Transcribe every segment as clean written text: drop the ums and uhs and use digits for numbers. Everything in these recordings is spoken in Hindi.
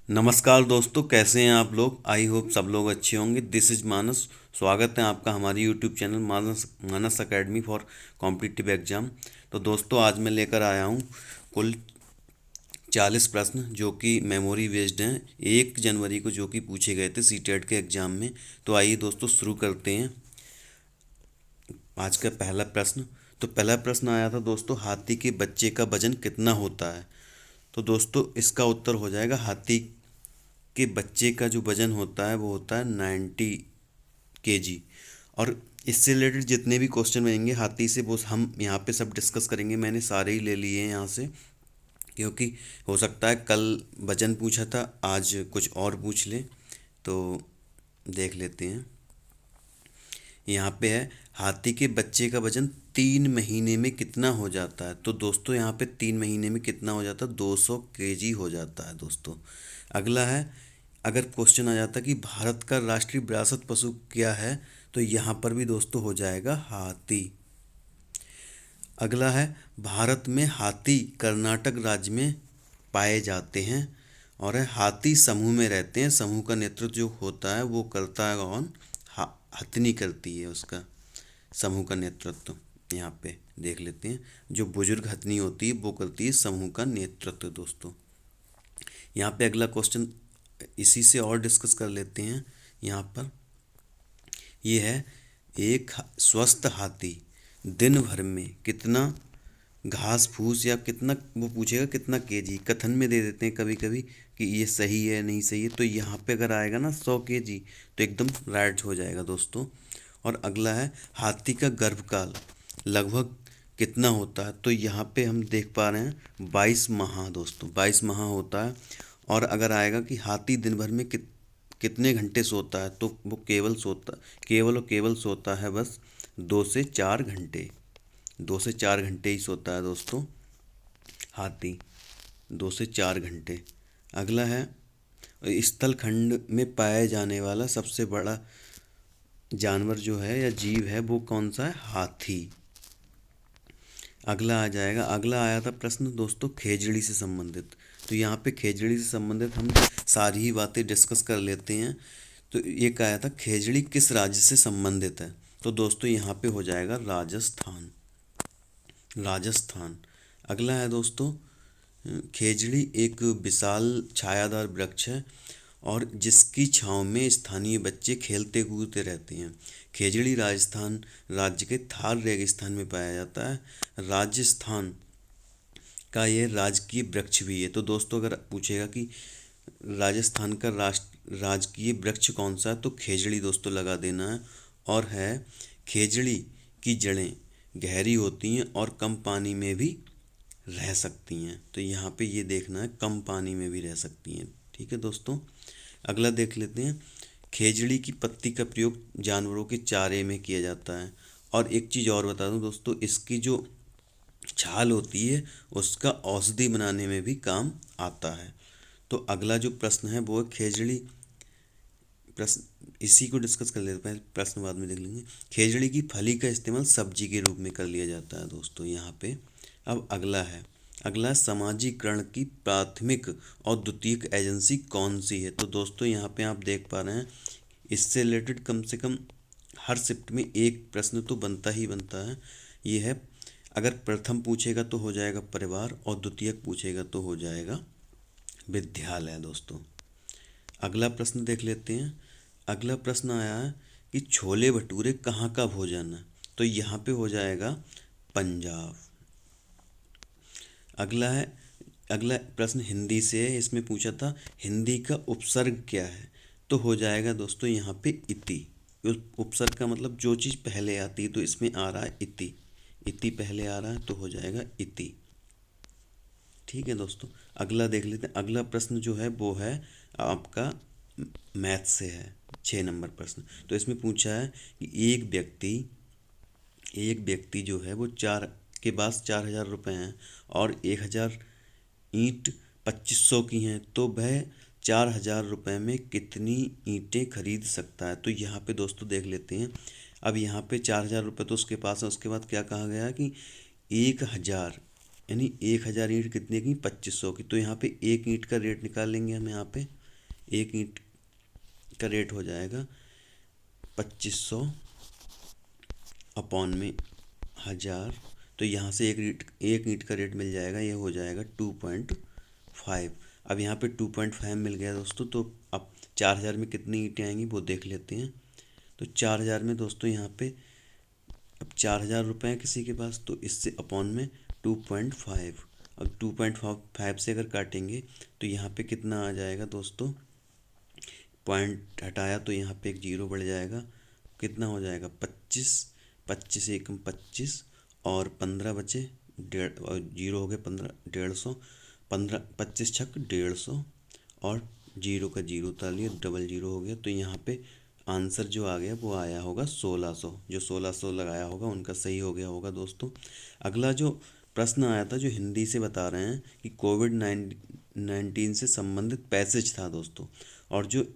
नमस्कार दोस्तों, कैसे हैं आप लोग। आई होप सब लोग अच्छे होंगे। दिस इज़ मानस। स्वागत है आपका हमारे YouTube channel Manas Manas academy for competitive exam. तो दोस्तों, आज मैं लेकर आया हूँ कुल 40 प्रश्न जो कि मेमोरी बेस्ड हैं, 1 जनवरी को जो कि पूछे गए थे सीटेट के एग्ज़ाम में। तो आइए दोस्तों शुरू करते हैं आज का पहला प्रश्न। तो पहला प्रश्न आया था दोस्तों, हाथी के बच्चे का वजन कितना होता है। तो दोस्तों, इसका उत्तर हो जाएगा हाथी के बच्चे का जो वजन होता है वो होता है 90 kg। और इससे रिलेटेड जितने भी क्वेश्चन बनेंगे हाथी से वो हम यहाँ पे सब डिस्कस करेंगे। मैंने सारे ही ले लिए हैं यहाँ से, क्योंकि हो सकता है कल वजन पूछा था, आज कुछ और पूछ ले। तो देख लेते हैं। यहाँ पे है, हाथी के बच्चे का वजन 3 महीने में कितना हो जाता है। तो दोस्तों, यहाँ पे 3 महीने में कितना हो जाता है, 200 kg हो जाता है दोस्तों। अगला है, अगर क्वेश्चन आ जाता कि भारत का राष्ट्रीय विरासत पशु क्या है, तो यहाँ पर भी दोस्तों हो जाएगा हाथी। अगला है, भारत में हाथी कर्नाटक राज्य में पाए जाते हैं। और है, हाथी समूह में रहते हैं। समूह का नेतृत्व जो होता है वो करता है कौन, हथनी करती है उसका समूह का नेतृत्व। यहाँ पे देख लेते हैं, जो बुजुर्ग हथनी होती है वो करती है समूह का नेतृत्व दोस्तों। यहाँ पे अगला क्वेश्चन इसी से और डिस्कस कर लेते हैं। यहाँ पर ये है, एक स्वस्थ हाथी दिन भर में कितना घास फूस या कितना, वो पूछेगा कितना केजी, कथन में दे देते हैं कभी कभी कि ये सही है नहीं सही है। तो यहाँ पे अगर आएगा ना 100 kg तो एकदम राइट हो जाएगा दोस्तों। और अगला है, हाथी का गर्भकाल लगभग कितना होता है। तो यहाँ पे हम देख पा रहे हैं 22 माह दोस्तों, 22 माह होता है। और अगर आएगा कि हाथी दिन भर में कितने घंटे सोता है, तो वो केवल और केवल सोता है बस 2 से 4 घंटे। 2 से 4 घंटे ही सोता है दोस्तों हाथी, 2 से 4 घंटे। अगला है, स्थल खंड में पाया जाने वाला सबसे बड़ा जानवर जो है या जीव है वो कौन सा है, हाथी। अगला आ जाएगा, अगला आया था प्रश्न दोस्तों खेजड़ी से संबंधित। तो यहाँ पे खेजड़ी से संबंधित हम सारी ही बातें डिस्कस कर लेते हैं। तो ये कहा आया था, खेजड़ी किस राज्य से संबंधित है। तो दोस्तों यहाँ पे हो जाएगा राजस्थान। राजस्थान। अगला है दोस्तों, खेजड़ी एक विशाल छायादार वृक्ष है और जिसकी छांव में स्थानीय बच्चे खेलते कूदते रहते हैं। खेजड़ी राजस्थान राज्य के थार रेगिस्तान में पाया जाता है। राजस्थान का ये राजकीय वृक्ष भी है। तो दोस्तों, अगर पूछेगा कि राजस्थान का राजकीय वृक्ष कौन सा है, तो खेजड़ी दोस्तों लगा देना है। और है, खेजड़ी की जड़ें गहरी होती हैं और कम पानी में भी रह सकती हैं। तो यहाँ पे ये देखना है, कम पानी में भी रह सकती हैं। ठीक है दोस्तों। अगला देख लेते हैं, खेजड़ी की पत्ती का प्रयोग जानवरों के चारे में किया जाता है। और एक चीज़ और बता दूं दोस्तों, इसकी जो छाल होती है उसका औषधि बनाने में भी काम आता है। तो अगला जो प्रश्न है वो है, खेजड़ी प्रश्न इसी को डिस्कस कर लेते हैं, प्रश्न बाद में देख लेंगे। खेजड़ी की फली का इस्तेमाल सब्जी के रूप में कर लिया जाता है दोस्तों यहाँ पे। अब अगला है, अगला समाजीकरण की प्राथमिक और द्वितीयक एजेंसी कौन सी है। तो दोस्तों यहाँ पे आप देख पा रहे हैं, इससे रिलेटेड कम से कम हर शिफ्ट में एक प्रश्न तो बनता ही बनता है। ये है, अगर प्रथम पूछेगा तो हो जाएगा परिवार और द्वितीयक पूछेगा तो हो जाएगा विद्यालय दोस्तों। अगला प्रश्न देख लेते हैं। अगला प्रश्न आया है कि छोले भटूरे कहाँ का भोजन है। तो यहाँ पे हो जाएगा पंजाब। अगला है, अगला प्रश्न हिंदी से है। इसमें पूछा था हिंदी का उपसर्ग क्या है। तो हो जाएगा दोस्तों यहाँ पे इति। उपसर्ग का मतलब जो चीज़ पहले आती है, तो इसमें आ रहा है इति। इति पहले आ रहा है तो हो जाएगा इति। ठीक है दोस्तों। अगला देख लेते हैं। अगला प्रश्न जो है वो है आपका मैथ से है, 6 नंबर प्रश्न। तो इसमें पूछा है कि एक व्यक्ति जो है वो के पास 4,000 रुपये हैं और 1,000 ईंट 2,500 की हैं, तो वह 4,000 रुपये में कितनी ईंटें खरीद सकता है। तो यहाँ पे दोस्तों देख लेते हैं। अब यहाँ पे 4,000 रुपये तो उसके पास है, उसके बाद क्या कहा गया कि 1,000 यानी 1,000 ईंट कितने की, 2500 की। तो यहाँ पे एक ईंट का रेट निकाल लेंगे हम। यहाँ पे एक ईंट का रेट हो जाएगा 2500 अपॉन में 1000। तो यहाँ से एक ईंट का रेट मिल जाएगा, ये हो जाएगा 2.5। अब यहाँ पे 2.5 मिल गया दोस्तों। तो अब 4000 में कितनी ईंटें आएंगी वो देख लेते हैं। तो 4000 में दोस्तों यहाँ पे अब 4000 रुपये हैं किसी के पास, तो इससे अपॉन में 2.5। अब 2.5 से अगर काटेंगे तो यहाँ पे कितना आ जाएगा दोस्तों, पॉइंट हटाया तो यहाँ पे एक जीरो बढ़ जाएगा। कितना हो जाएगा, 25। 25 एकम 25 और 15 बचे, डेढ़ और जीरो हो गए 15, 150। 15, 25 छक 150 और जीरो का जीरो उतार लिया, डबल जीरो हो गया। तो यहाँ पे आंसर जो आ गया वो आया होगा 1600। जो 1600 लगाया होगा उनका सही हो गया होगा दोस्तों। अगला जो प्रश्न आया था, जो हिंदी से बता रहे हैं कि कोविड-19 से संबंधित पैसेज था दोस्तों। और जो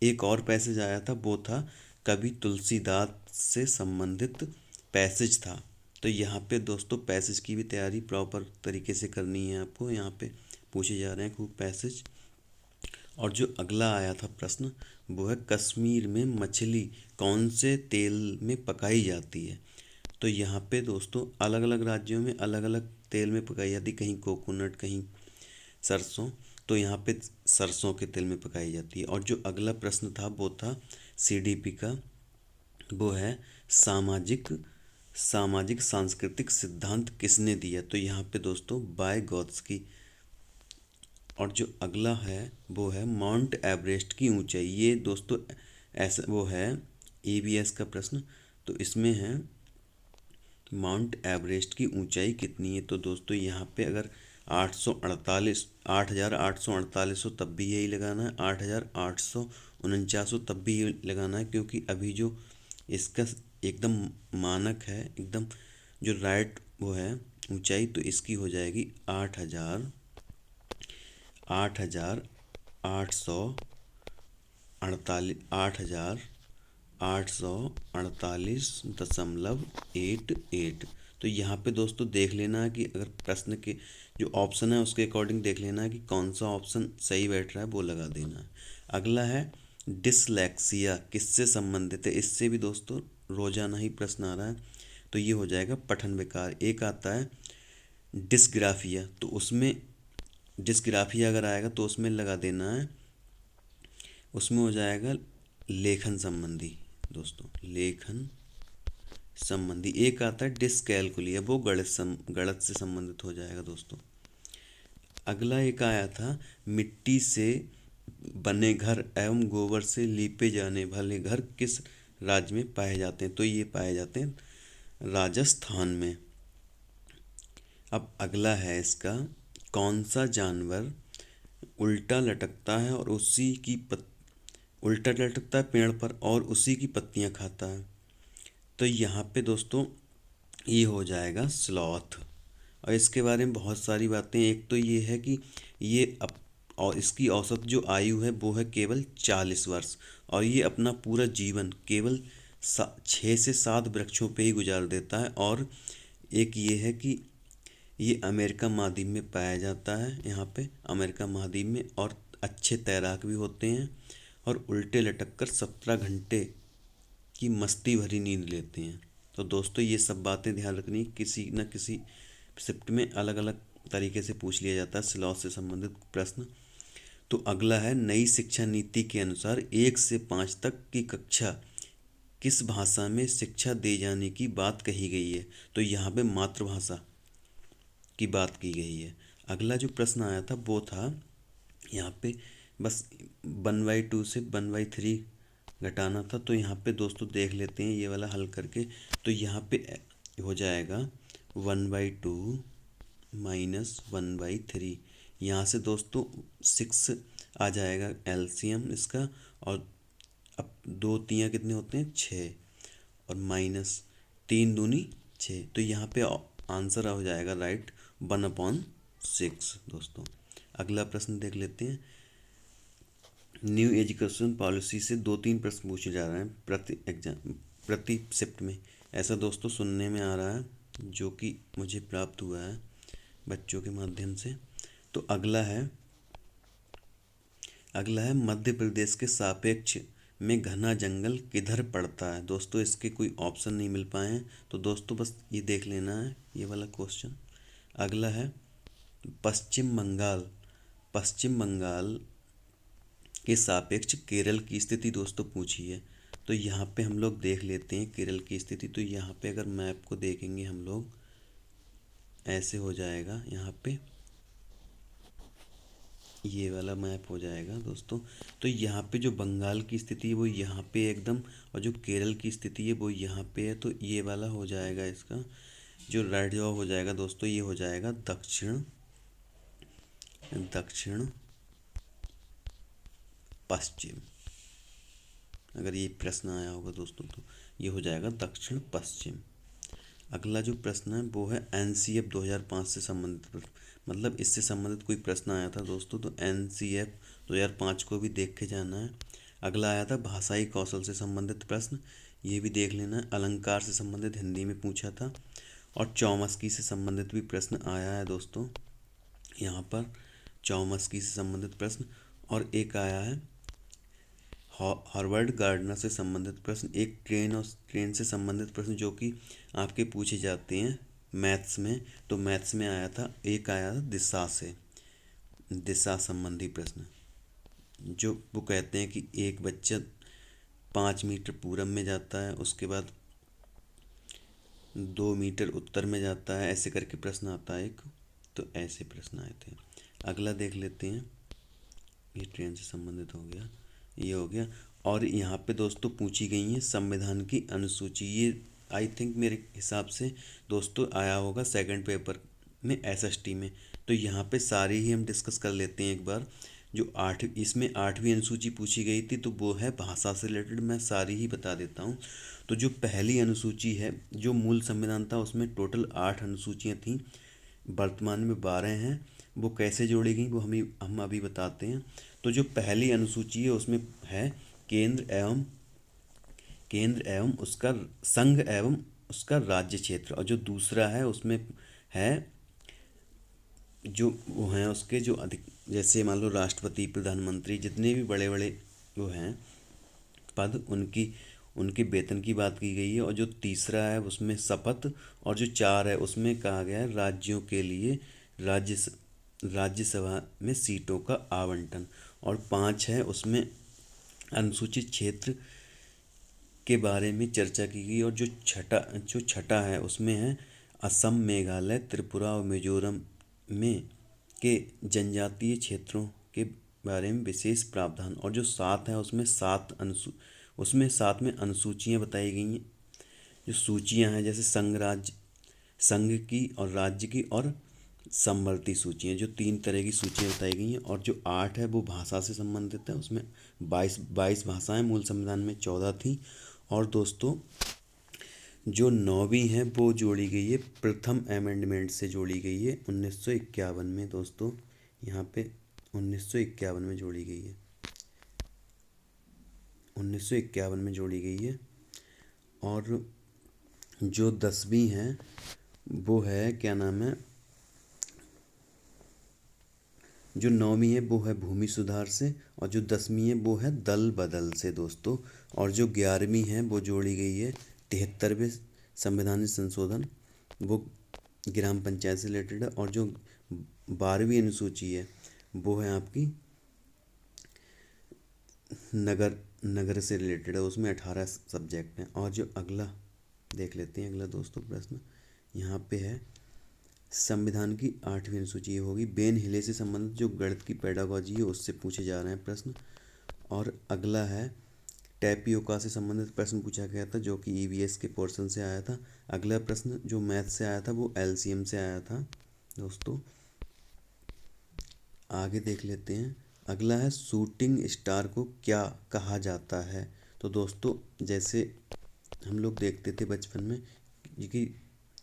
एक और पैसेज आया था वो था कवि तुलसीदास से संबंधित पैसेज था। तो यहाँ पे दोस्तों पैसेज की भी तैयारी प्रॉपर तरीके से करनी है आपको। यहाँ पे पूछे जा रहे हैं खूब पैसेज। और जो अगला आया था प्रश्न वो है कश्मीर में मछली कौन से तेल में पकाई जाती है। तो यहाँ पे दोस्तों अलग अलग राज्यों में अलग अलग तेल में पकाई जाती है, कहीं कोकोनट, कहीं सरसों। तो यहाँ पे सरसों के तेल में पकाई जाती है। और जो अगला प्रश्न था वो था सीडीपी का, वो है सामाजिक सामाजिक सांस्कृतिक सिद्धांत किसने दिया। तो यहाँ पे दोस्तों वाइगॉत्स्की। और जो अगला है वो है माउंट एवरेस्ट की ऊंचाई। ये दोस्तों ऐसा वो है ईवीएस का प्रश्न। तो इसमें है माउंट एवरेस्ट की ऊंचाई कितनी है। तो दोस्तों यहाँ पे अगर 848, 8848 हो तब भी यही लगाना है, 8849 हो तब भी यही लगाना है, क्योंकि अभी जो इसका एकदम मानक है, एकदम जो राइट वो है ऊंचाई, तो इसकी हो जाएगी 8,848,888.88। तो यहाँ पे दोस्तों देख लेना है कि अगर प्रश्न के जो ऑप्शन है उसके अकॉर्डिंग देख लेना है कि कौन सा ऑप्शन सही बैठ रहा है, वो लगा देना है। अगला है डिसलेक्सिया किससे संबंधित है। इससे भी दोस्तों रोजाना ही प्रश्न आ रहा है। तो ये हो जाएगा पठन विकार। एक आता है डिस्ग्राफिया, तो उसमें डिस्ग्राफिया अगर आएगा तो उसमें लगा देना है, उसमें हो जाएगा लेखन संबंधी दोस्तों, लेखन संबंधी। एक आता है डिसकैलकुलिया, वो गणित से संबंधित हो जाएगा दोस्तों। अगला एक आया था मिट्टी से बने घर एवं गोबर से लीपे जाने वाले घर किस राज्य में पाए जाते हैं। तो ये पाए जाते हैं राजस्थान में। अब अगला है इसका, कौन सा जानवर उल्टा लटकता है और उल्टा लटकता है पेड़ पर और उसी की पत्तियां खाता है। तो यहाँ पे दोस्तों ये हो जाएगा स्लॉथ। और इसके बारे में बहुत सारी बातें, एक तो ये है कि ये और इसकी औसत जो आयु है वो है केवल 40 वर्ष। और ये अपना पूरा जीवन केवल 6 से 7 वृक्षों पे ही गुजार देता है। और एक ये है कि ये अमेरिका महाद्वीप में पाया जाता है, यहाँ पे अमेरिका महाद्वीप में। और अच्छे तैराक भी होते हैं और उल्टे लटक कर 17 घंटे की मस्ती भरी नींद लेते हैं। तो दोस्तों ये सब बातें ध्यान रखनी, किसी न किसी शिफ्ट में अलग अलग तरीके से पूछ लिया जाता है स्लॉथ से संबंधित प्रश्न। तो अगला है नई शिक्षा नीति के अनुसार 1 से 5 तक की कक्षा किस भाषा में शिक्षा दे जाने की बात कही गई है। तो यहाँ पे मातृभाषा की बात की गई है। अगला जो प्रश्न आया था वो था यहाँ पे बस 1/2 से 1/3 घटाना था। तो यहाँ पे दोस्तों देख लेते हैं ये वाला हल करके। तो यहाँ पे हो जाएगा 1/2 माइनस 1/3। यहाँ से दोस्तों 6 आ जाएगा एलसीएम इसका। और अब दो तियाँ कितने होते हैं, 6। और माइनस 3 दूनी 6। तो यहाँ पे आंसर हो जाएगा राइट 1/6 दोस्तों। अगला प्रश्न देख लेते हैं। न्यू एजुकेशन पॉलिसी से 2-3 प्रश्न पूछे जा रहे हैं प्रति शिफ्ट में। ऐसा दोस्तों सुनने में आ रहा है, जो कि मुझे प्राप्त हुआ है। बच्चों के माध्यम से। तो अगला है मध्य प्रदेश के सापेक्ष में घना जंगल किधर पड़ता है। दोस्तों इसके कोई ऑप्शन नहीं मिल पाए हैं, तो दोस्तों बस ये देख लेना है ये वाला क्वेश्चन। अगला है पश्चिम बंगाल के सापेक्ष केरल की स्थिति दोस्तों पूछी है। तो यहाँ पे हम लोग देख लेते हैं केरल की स्थिति। तो यहाँ पे अगर मैप को देखेंगे हम लोग, ऐसे हो जाएगा, यहाँ पे ये वाला मैप हो जाएगा दोस्तों। तो यहाँ पे जो बंगाल की स्थिति है वो यहाँ पे एकदम, और जो केरल की स्थिति है वो यहाँ पे है। तो ये वाला हो जाएगा, इसका जो राइट जवाब हो जाएगा दोस्तों ये हो जाएगा दक्षिण पश्चिम। अगर ये प्रश्न आया होगा दोस्तों तो ये हो जाएगा दक्षिण पश्चिम। अगला जो प्रश्न है वो है NCF 2005 से संबंधित प्रश्न, मतलब इससे संबंधित कोई प्रश्न आया था दोस्तों, तो NCF 2005 को भी देख के जाना है। अगला आया था भाषाई कौशल से संबंधित प्रश्न, ये भी देख लेना है। अलंकार से संबंधित हिंदी में पूछा था। और चौमस्की से संबंधित भी प्रश्न आया है दोस्तों, यहाँ पर चौमस्की से संबंधित प्रश्न। और एक आया है हार्वर्ड गार्डनर से संबंधित प्रश्न, एक ट्रेन से संबंधित प्रश्न जो कि आपके पूछे जाते हैं मैथ्स में। तो मैथ्स में आया था, एक आया था दिशा संबंधी प्रश्न, जो वो कहते हैं कि एक बच्चा 5 मीटर पूरब में जाता है, उसके बाद 2 मीटर उत्तर में जाता है, ऐसे करके प्रश्न आता है एक। तो ऐसे प्रश्न आए थे। अगला देख लेते हैं, ये ट्रेन से संबंधित हो गया, ये हो गया। और यहाँ पे दोस्तों पूछी गई है संविधान की अनुसूची। ये आई थिंक मेरे हिसाब से दोस्तों आया होगा सेकंड पेपर में SST में। तो यहाँ पे सारी ही हम डिस्कस कर लेते हैं एक बार। जो इसमें 8वीं अनुसूची पूछी गई थी तो वो है भाषा से रिलेटेड, मैं सारी ही बता देता हूँ। तो जो पहली अनुसूची है, जो मूल संविधान था उसमें टोटल 8 अनुसूचियाँ थीं, वर्तमान में 12 हैं। वो कैसे जोड़ी गई वो हम अभी बताते हैं। तो जो पहली अनुसूची है उसमें है केंद्र एवं उसका संघ एवं उसका राज्य क्षेत्र। और जो दूसरा है उसमें है जो वो हैं उसके जो अधिक, जैसे मान लो राष्ट्रपति, प्रधानमंत्री, जितने भी बड़े बड़े वो हैं पद, उनके वेतन की बात की गई है। और जो तीसरा है उसमें शपथ। और जो 4 है उसमें कहा गया है राज्यों के लिए राज्यसभा में सीटों का आवंटन। और 5 है उसमें अनुसूचित क्षेत्र के बारे में चर्चा की गई। और जो छठा है उसमें है असम, मेघालय, त्रिपुरा और मिजोरम में के जनजातीय क्षेत्रों के बारे में विशेष प्रावधान। और जो 7 है उसमें 7 में अनुसूचियाँ बताई गई हैं। जो सूचियाँ हैं जैसे संघ की और राज्य की और संवर्ती सूचियाँ, जो 3 तरह की सूचियाँ बताई गई हैं। और जो 8 है वो भाषा से संबंधित है, उसमें 22 भाषाएं, मूल संविधान में 14 थी। और दोस्तों जो 9वीं है वो जोड़ी गई है प्रथम अमेंडमेंट से जोड़ी गई है 1951 में दोस्तों, यहाँ पे 1951 में जोड़ी गई है, 1951 में जोड़ी गई है। और जो 10वीं है वो है क्या नाम है, जो 9वीं है वो है भूमि सुधार से। और जो 10वीं है वो है दल बदल से दोस्तों। और जो 11वीं है वो जोड़ी गई है 73वें संवैधानिक संशोधन, वो ग्राम पंचायत से रिलेटेड है। और जो 12वीं अनुसूची है वो है आपकी नगर से रिलेटेड है, उसमें 18 सब्जेक्ट हैं। और जो अगला देख लेते हैं, अगला दोस्तों प्रश्न यहाँ पे है संविधान की 8वीं अनुसूची होगी बेन हिले से संबंधित जो गणित की पेडागोजी है उससे पूछे जा रहे हैं प्रश्न। और अगला है टैपियोका से संबंधित प्रश्न पूछा गया था जो कि EVS के पोर्शन से आया था। अगला प्रश्न जो मैथ से आया था वो LCM से आया था दोस्तों। आगे देख लेते हैं, अगला है शूटिंग स्टार को क्या कहा जाता है। तो दोस्तों जैसे हम लोग देखते थे बचपन में कि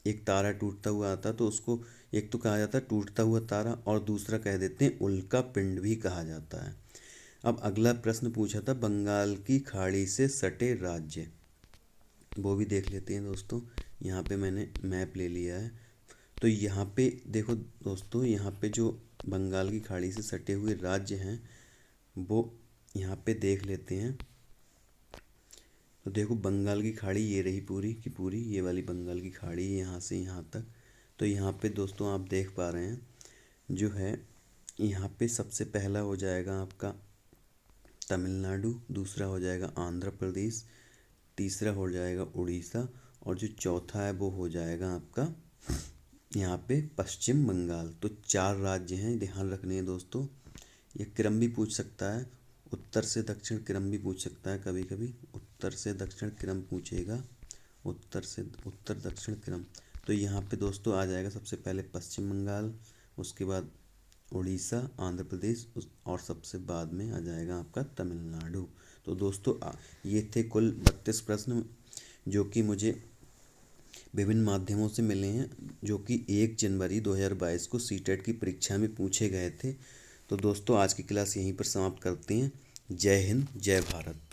एक तारा टूटता हुआ आता तो उसको एक तो कहा जाता है टूटता हुआ तारा, और दूसरा कह देते हैं उल्का पिंड भी कहा जाता है। अब अगला प्रश्न पूछा था बंगाल की खाड़ी से सटे राज्य, वो भी देख लेते हैं दोस्तों। यहाँ पे मैंने मैप ले लिया है। तो यहाँ पे देखो दोस्तों, यहाँ पे जो बंगाल की खाड़ी से सटे हुए राज्य हैं वो यहाँ पे देख लेते हैं। तो देखो बंगाल की खाड़ी ये रही पूरी की पूरी, ये वाली बंगाल की खाड़ी है यहाँ से यहाँ तक। तो यहाँ पे दोस्तों आप देख पा रहे हैं जो है, यहाँ पे सबसे पहला हो जाएगा आपका तमिलनाडु, दूसरा हो जाएगा आंध्र प्रदेश, तीसरा हो जाएगा उड़ीसा, और जो चौथा है वो हो जाएगा आपका यहाँ पे पश्चिम बंगाल। तो 4 राज्य हैं, ध्यान रखने हैं दोस्तों। ये क्रम भी पूछ सकता है, उत्तर से दक्षिण क्रम भी पूछ सकता है, कभी कभी उत्तर से दक्षिण क्रम पूछेगा, उत्तर से उत्तर दक्षिण क्रम। तो यहाँ पे दोस्तों आ जाएगा सबसे पहले पश्चिम बंगाल, उसके बाद उड़ीसा, आंध्र प्रदेश, और सबसे बाद में आ जाएगा आपका तमिलनाडु। तो दोस्तों ये थे कुल 32 प्रश्न जो कि मुझे विभिन्न माध्यमों से मिले हैं, जो कि 1 जनवरी 2022 को सीटेट की परीक्षा में पूछे गए थे। तो दोस्तों आज की क्लास यहीं पर समाप्त करते हैं। जय हिंद, जय भारत।